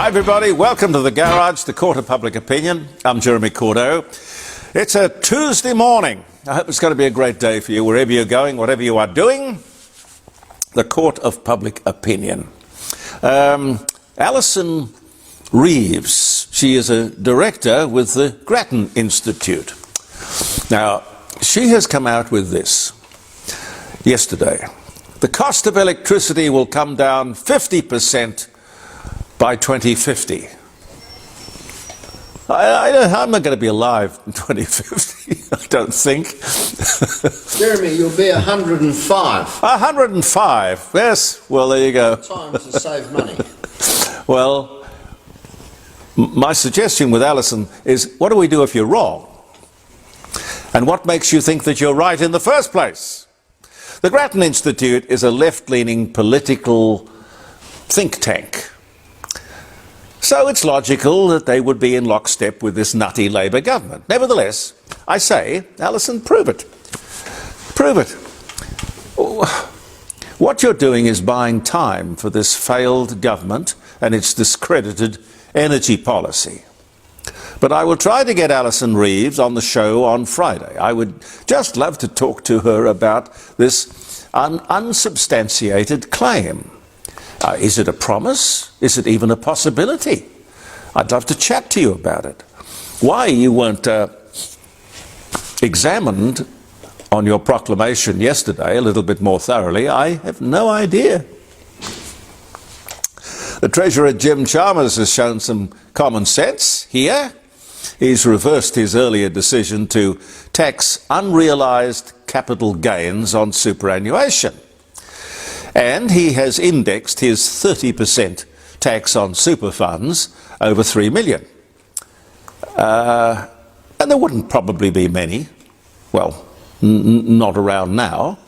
everybody, welcome to the Garage, the Court of Public Opinion. I'm Jeremy Cordeaux. It's a Tuesday morning. I hope it's going to be a great day for you, wherever you're going, whatever you are doing. The Court of Public Opinion. Alison Reeves, she is a director with the Grattan Institute. Now, she has come out with this yesterday. The cost of electricity will come down 50% by 2050. I'm not going to be alive in 2050, I don't think. Jeremy, you'll be 105. 105, yes. Well, there you go. Time to save money. Well, my suggestion with Alison is, what do we do if you're wrong? And what makes you think that you're right in the first place? The Grattan Institute is a left-leaning political think tank. So it's logical that they would be in lockstep with this nutty Labour government. Nevertheless, I say, Alison, prove it. Prove it. What you're doing is buying time for this failed government and its discredited energy policy. But I will try to get Alison Reeves on the show on Friday. I would just love to talk to her about this unsubstantiated claim. Is it a promise? Is it even a possibility? I'd love to chat to you about it. Why you weren't examined on your proclamation yesterday a little bit more thoroughly, I have no idea. The Treasurer, Jim Chalmers, has shown some common sense here. He's reversed his earlier decision to tax unrealised capital gains on superannuation. And he has indexed his 30% tax on super funds over 3 million. And there wouldn't probably be many, well, not around now.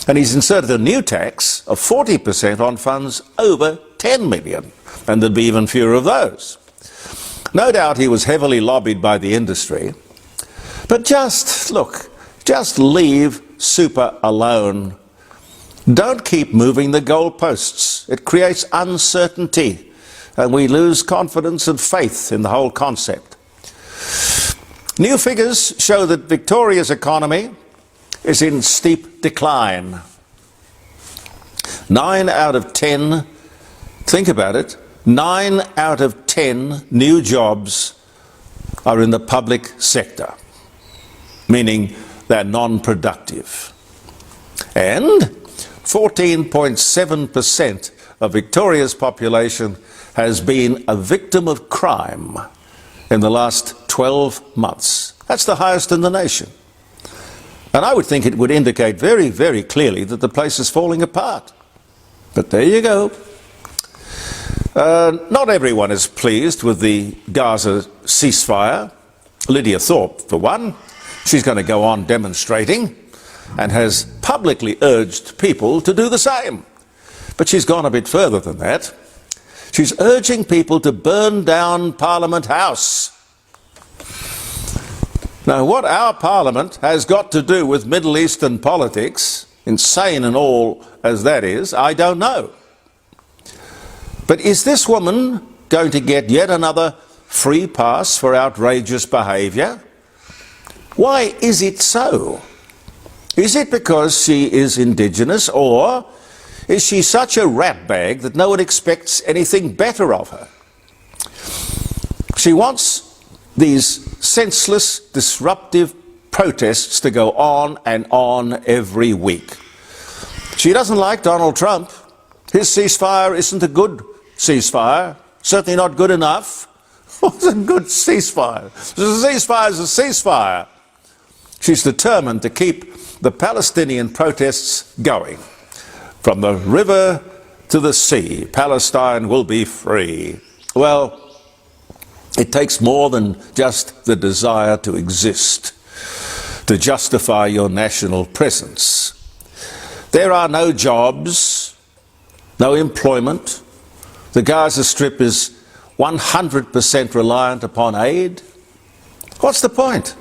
And he's inserted a new tax of 40% on funds over 10 million, and there'd be even fewer of those. No doubt he was heavily lobbied by the industry, but just leave super alone. Don't keep moving the goalposts. It creates uncertainty, and we lose confidence and faith in the whole concept. New figures show that Victoria's economy is in steep decline. 9 out of 10, think about it, 9 out of 10 new jobs are in the public sector, meaning they're non-productive. And 14.7% of Victoria's population has been a victim of crime in the last 12 months. That's the highest in the nation. And I would think it would indicate very, very clearly that the place is falling apart. But there you go. Not everyone is pleased with the Gaza ceasefire. Lydia Thorpe, for one. She's going to go on demonstrating and has publicly urged people to do the same. But she's gone a bit further than that. She's urging people to burn down Parliament House. Now, what our Parliament has got to do with Middle Eastern politics, insane and all as that is, I don't know. But is this woman going to get yet another free pass for outrageous behaviour? Why is it so? Is it because she is Indigenous, or is she such a ratbag that no one expects anything better of her? She wants these senseless, disruptive protests to go on and on every week. She doesn't like Donald Trump. His ceasefire isn't a good ceasefire, certainly not good enough. What's a good ceasefire? A ceasefire is a ceasefire. She's determined to keep the Palestinian protests going. From the river to the sea, Palestine will be free. Well, it takes more than just the desire to exist to justify your national presence. There are no jobs, no employment. The Gaza Strip is 100% reliant upon aid. What's the point?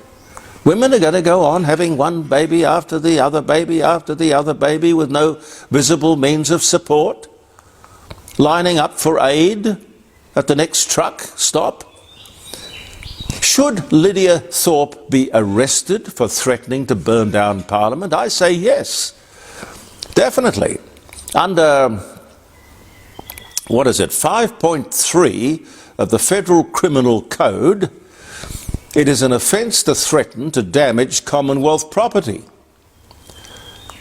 Women are going to go on having one baby after the other baby after the other baby with no visible means of support, lining up for aid. at the next truck stop? Should Lydia Thorpe be arrested for threatening to burn down Parliament? I say yes, definitely. Under, 5.3 of the Federal Criminal Code, it is an offence to threaten to damage Commonwealth property.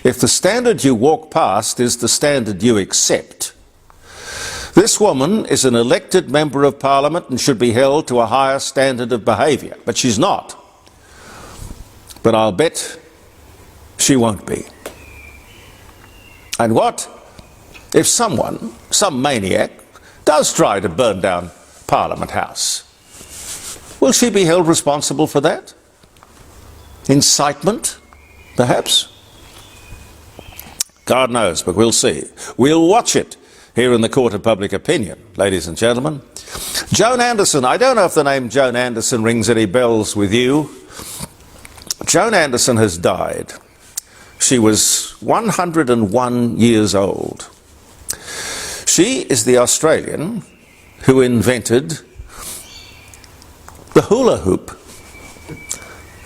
If the standard you walk past is the standard you accept, this woman is an elected member of Parliament and should be held to a higher standard of behaviour, but she's not. But I'll bet she won't be. And what if someone, some maniac, does try to burn down Parliament House? Will she be held responsible for that? Incitement, perhaps? God knows, but we'll see. We'll watch it here in the Court of Public Opinion, ladies and gentlemen. Joan Anderson. I don't know if the name Joan Anderson rings any bells with you. Joan Anderson has died. She was 101 years old. She is the Australian who invented the hula hoop.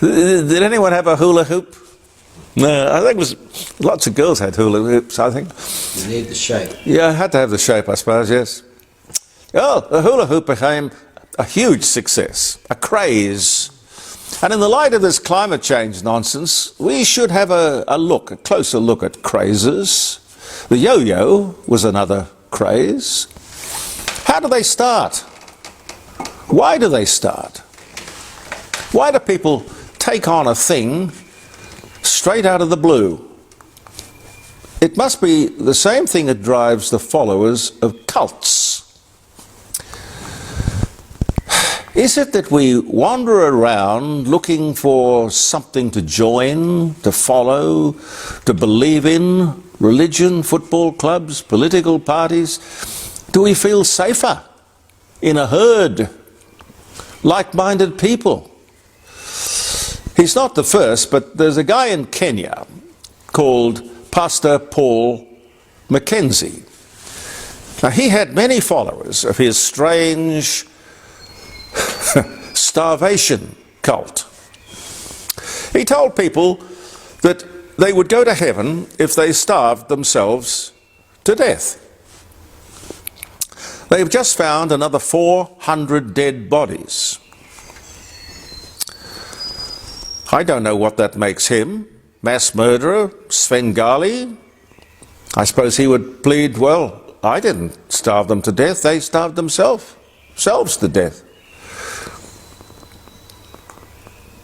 Did anyone have a hula hoop? No, I think it was lots of girls had hula hoops, I think. You need the shape. Yeah, I had to have the shape, I suppose, yes. Oh, the hula hoop became a huge success, a craze. And in the light of this climate change nonsense, we should have a closer look at crazes. The yo-yo was another craze. How do they start? Why do they start? Why do people take on a thing straight out of the blue? It must be the same thing that drives the followers of cults. Is it that we wander around looking for something to join, to follow, to believe in? Religion, football clubs, political parties? Do we feel safer in a herd? Like-minded people? He's not the first, but there's a guy in Kenya called Pastor Paul Mackenzie. Now, he had many followers of his strange starvation cult. He told people that they would go to heaven if they starved themselves to death. They've just found another 400 dead bodies. I don't know what that makes him. Mass murderer, Svengali. I suppose he would plead, well, I didn't starve them to death, they starved themselves to death.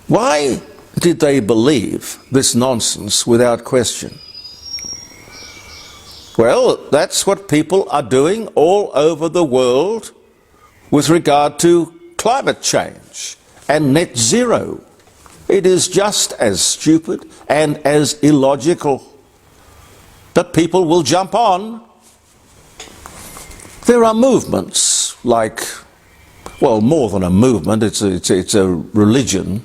Why did they believe this nonsense without question? Well, that's what people are doing all over the world with regard to climate change and net zero. It is just as stupid and as illogical. But people will jump on. There are movements like, well, more than a movement, it's a religion.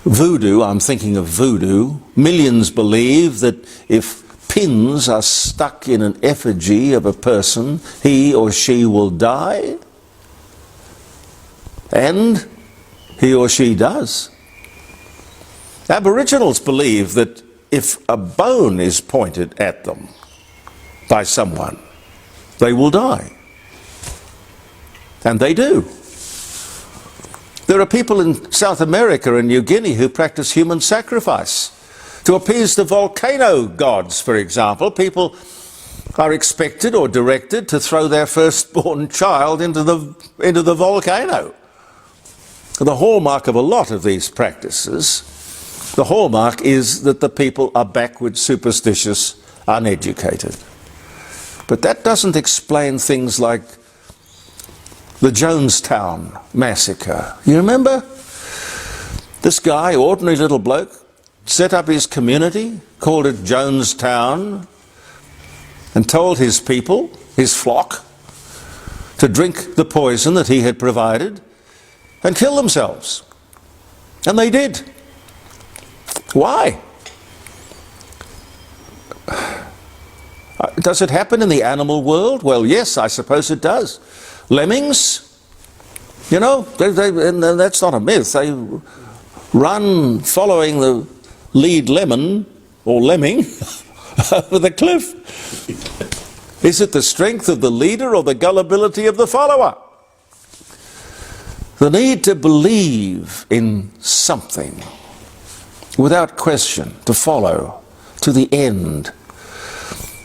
Voodoo, I'm thinking of voodoo. Millions believe that if pins are stuck in an effigy of a person, he or she will die. And he or she does. Aboriginals believe that if a bone is pointed at them by someone, they will die. And they do. There are people in South America and New Guinea who practice human sacrifice to appease the volcano gods, for example. People are expected or directed to throw their firstborn child into the volcano. The hallmark of a lot of these practices, the hallmark is that the people are backward, superstitious, uneducated. But that doesn't explain things like the Jonestown massacre. You remember? This guy, ordinary little bloke, set up his community, called it Jonestown, and told his people, his flock, to drink the poison that he had provided and kill themselves. And they did. Why? Does it happen in the animal world? Well, yes, I suppose it does. Lemmings, you know, and that's not a myth. They run following the lead lemon or lemming over the cliff. Is it the strength of the leader or the gullibility of the follower? The need to believe in something without question, to follow to the end.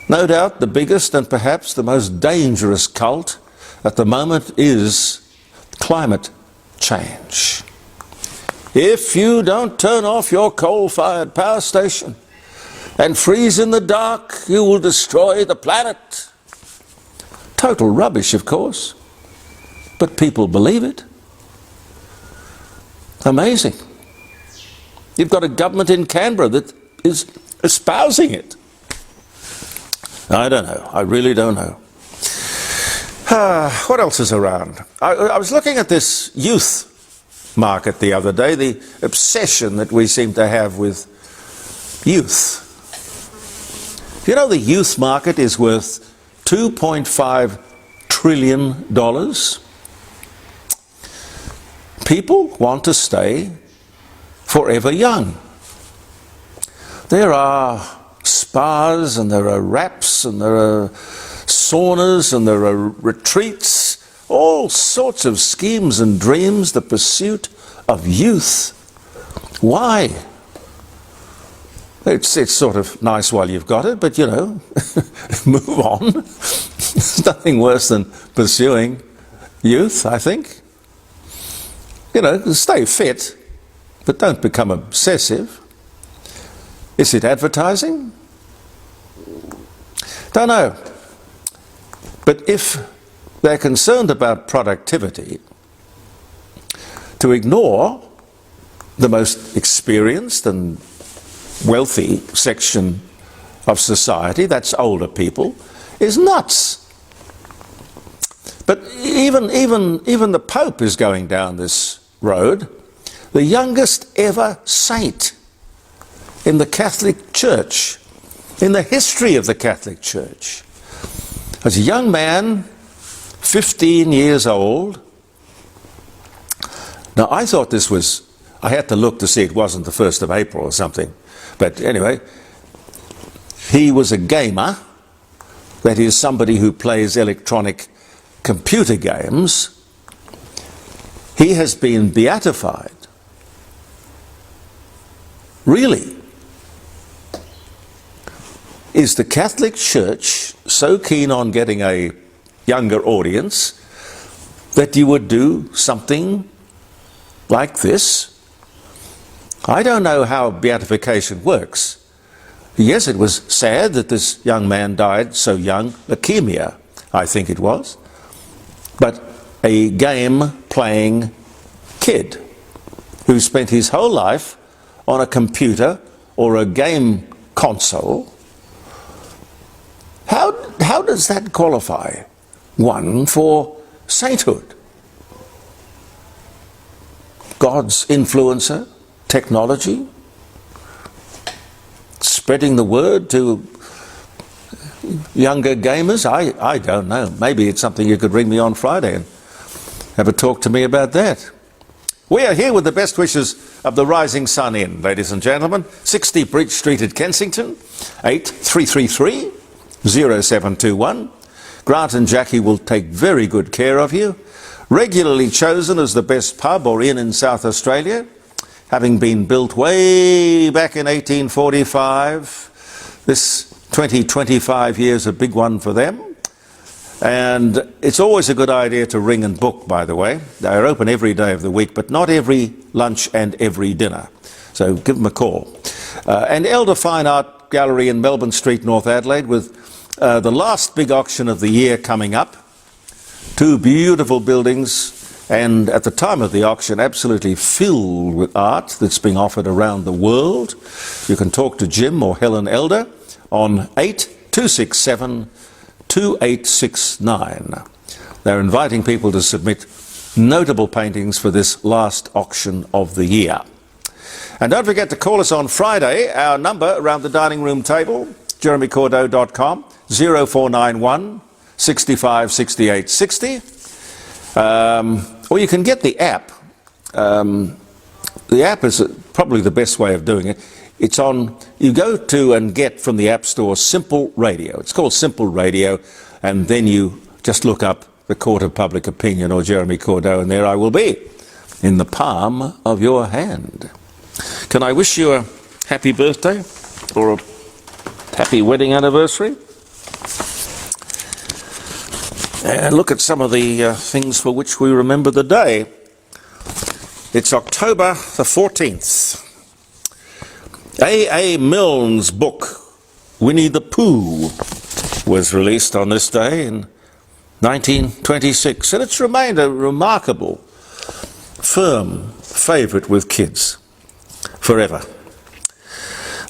No doubt the biggest and perhaps the most dangerous cult at the moment is climate change. If you don't turn off your coal-fired power station and freeze in the dark, you will destroy the planet. Total rubbish, of course, but people believe it. Amazing. You've got a government in Canberra that is espousing it. I don't know. I really don't know. What else is around? I was looking at this youth market the other day, the obsession that we seem to have with youth. You know, the youth market is worth $2.5 trillion. People want to stay forever young. There are spas and there are wraps and there are saunas and there are retreats, all sorts of schemes and dreams, the pursuit of youth. Why? It's sort of nice while you've got it, but you know, move on. There's nothing worse than pursuing youth, I think. You know, stay fit, but don't become obsessive. Is it advertising? Don't know. But if they're concerned about productivity, to ignore the most experienced and wealthy section of society, that's older people, is nuts. But even the Pope is going down this road. The youngest ever saint in the Catholic Church, in the history of the Catholic Church. As a young man, 15 years old. Now I thought this was, I had to look to see it wasn't the 1st of April or something. But anyway, he was a gamer, that is somebody who plays electronic computer games. He has been beatified. Really? Is the Catholic Church so keen on getting a younger audience that you would do something like this? I don't know how beatification works. Yes, it was sad that this young man died so young, leukemia, I think it was. But a game-playing kid who spent his whole life on a computer or a game console, how does that qualify one for sainthood? God's influencer, technology, spreading the word to younger gamers? I don't know. Maybe it's something you could ring me on Friday and have a talk to me about that. We are here with the best wishes of the Rising Sun Inn, ladies and gentlemen. 60 Bridge Street at Kensington, 8333 0721. Grant and Jackie will take very good care of you. Regularly chosen as the best pub or inn in South Australia, having been built way back in 1845. This 25 years, a big one for them. And it's always a good idea to ring and book, by the way. They're open every day of the week, but not every lunch and every dinner. So give them a call. And Elder Fine Art Gallery in Melbourne Street, North Adelaide, with the last big auction of the year coming up. 2 beautiful buildings, and at the time of the auction, absolutely filled with art that's being offered around the world. You can talk to Jim or Helen Elder on 8267 2869. They're inviting people to submit notable paintings for this last auction of the year. And don't forget to call us on Friday. Our number around the dining room table, jeremycordeaux.com, 0491 65 68 60. Or you can get the app. The app is probably the best way of doing it. It's on, you go to and get from the App Store Simple Radio. It's called Simple Radio, and then you just look up the Court of Public Opinion or Jeremy Cordeaux, and there I will be, in the palm of your hand. Can I wish you a happy birthday or a happy wedding anniversary? And look at some of the things for which we remember the day. It's October the 14th. A. Milne's book, Winnie the Pooh, was released on this day in 1926, and it's remained a remarkable, firm favourite with kids forever.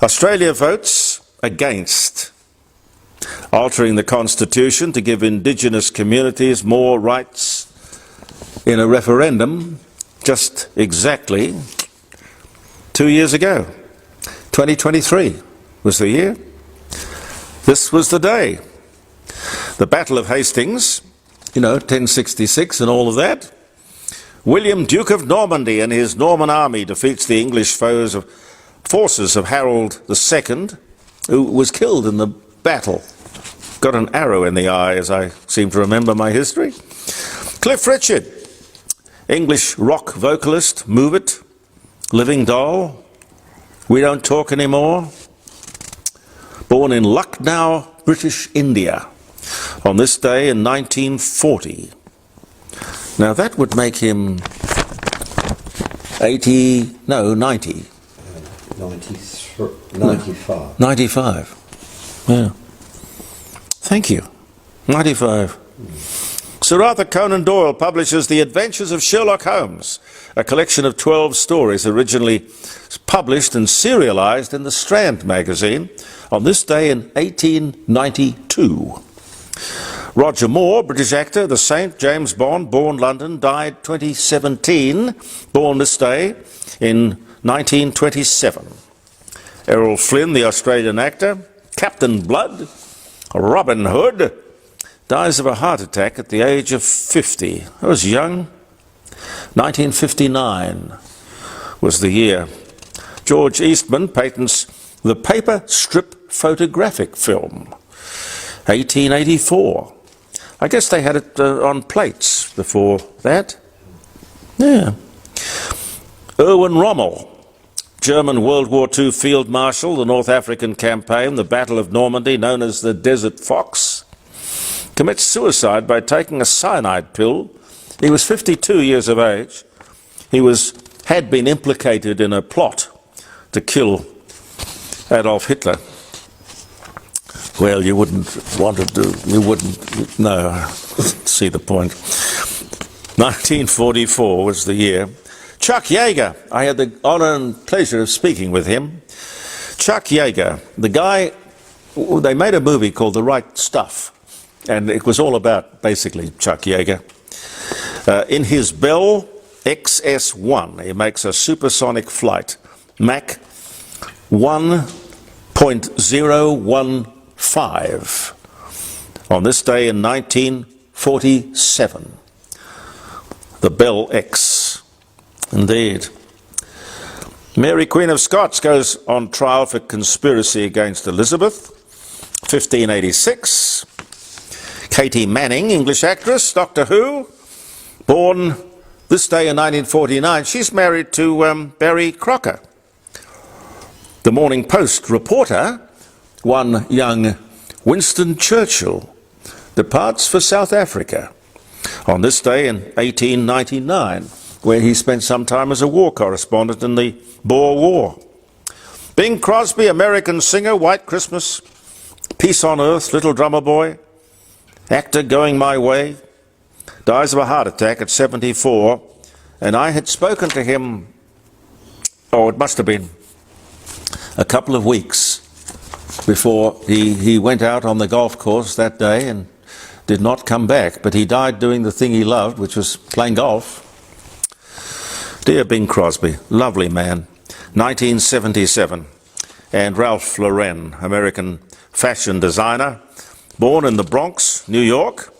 Australia votes against altering the Constitution to give Indigenous communities more rights in a referendum just exactly 2 years ago. 2023 was the year. This was the day. The Battle of Hastings, 1066 and all of that. William, Duke of Normandy, and his Norman army defeats the English forces of Harold II, who was killed in the battle. Got an arrow in the eye, as I seem to remember my history. Cliff Richard, English rock vocalist, Move It, Living Doll, We Don't Talk Anymore. Born in Lucknow, British India, on this day in 1940. Now that would make him 90. 95. 95. Yeah. Thank you. 95. Sir Arthur Conan Doyle publishes The Adventures of Sherlock Holmes, a collection of 12 stories originally published and serialised in the Strand magazine on this day in 1892. Roger Moore, British actor, the Saint, James Bond, born London, died 2017, born this day in 1927. Errol Flynn, the Australian actor, Captain Blood, Robin Hood, dies of a heart attack at the age of 50. I was young. 1959 was the year. George Eastman patents the paper strip photographic film. 1884. I guess they had it on plates before that. Yeah. Erwin Rommel, German World War II Field Marshal, the North African campaign, the Battle of Normandy, known as the Desert Fox, commits suicide by taking a cyanide pill. He was 52 years of age. He had been implicated in a plot to kill Adolf Hitler. Well, you wouldn't want to do, see the point. 1944 was the year. Chuck Yeager, I had the honour and pleasure of speaking with him. Chuck Yeager, the guy, they made a movie called The Right Stuff, and it was all about, basically, Chuck Yeager. In his Bell XS-1, he makes a supersonic flight, Mach 1.015, on this day in 1947. The Bell X, indeed. Mary Queen of Scots goes on trial for conspiracy against Elizabeth, 1586. Katie Manning, English actress, Doctor Who, born this day in 1949. She's married to Barry Crocker. The Morning Post reporter, one young Winston Churchill, departs for South Africa on this day in 1899, where he spent some time as a war correspondent in the Boer War. Bing Crosby, American singer, White Christmas, Peace on Earth, Little Drummer Boy, actor, Going My Way, dies of a heart attack at 74, and I had spoken to him, it must have been a couple of weeks before he went out on the golf course that day and did not come back, but he died doing the thing he loved, which was playing golf. Dear Bing Crosby, lovely man. 1977. And Ralph Lauren, American fashion designer, born in the Bronx, New York.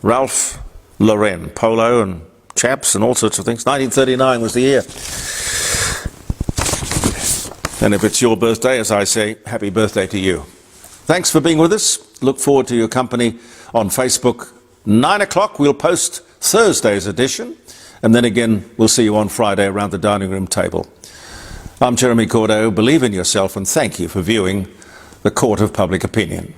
Ralph Lorraine. Polo and chaps and all sorts of things. 1939 was the year. And if it's your birthday, as I say, happy birthday to you. Thanks for being with us. Look forward to your company on Facebook. 9 o'clock, we'll post Thursday's edition. And then again, we'll see you on Friday around the dining room table. I'm Jeremy Cordeaux. Believe in yourself, and thank you for viewing the Court of Public Opinion.